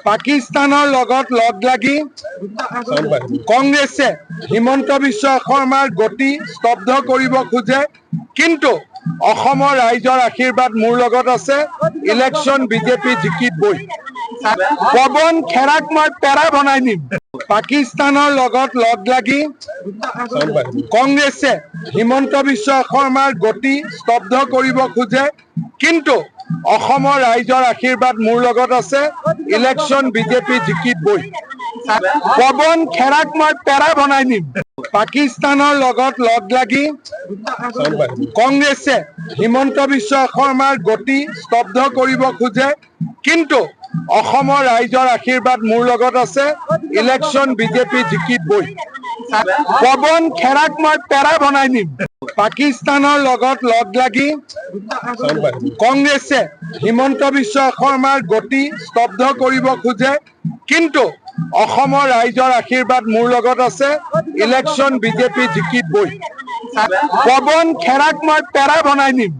পাকিস্তানৰ লগত লগ লাগি কংগ্ৰেছে হিমন্ত বিশ্ব শৰ্মাৰ গতি স্তব্ধ কৰিব খোজে, কিন্তু অসমৰ ৰাইজৰ আশীৰ্বাদ মোৰ লগত আছে। Election BJP জিকিবই। পৱন খেৰাক মই পেৰা বনাই নিম। পাকিস্তানৰ লগত লগ লাগি কংগ্ৰেছে হিমন্ত বিশ্ব শৰ্মাৰ গতি স্তব্ধ কৰিব খোজে, কিন্তু অসমৰ ৰাইজৰ আশীৰ্বাদ মোৰ লগত আছে। Election BJP জিকিবই। পৱন খেৰাক মই পেৰা বনাই নিম। পাকিস্তানৰ লগত লগ লাগি কংগ্ৰেছে হিমন্ত বিশ্ব শৰ্মাৰ গতি স্তব্ধ কৰিব খোজে, কিন্তু অসমৰ ৰাইজৰ আশীৰ্বাদ মোৰ লগত আছে। Election BJP জিকিবই। পৱন খেৰাক মই পেৰা বনাই নিম। পাকিস্তানৰ লগত লগ লাগি কংগ্ৰেছে হিমন্ত বিশ্ব শৰ্মাৰ গতি স্তব্ধ কৰিব খোজে, কিন্তু অসমৰ ৰাইজৰ আশীৰ্বাদ মোৰ লগত আছে। Election BJP জিকিবই। পৱন খেৰাক মই পেৰা বনাই নিম।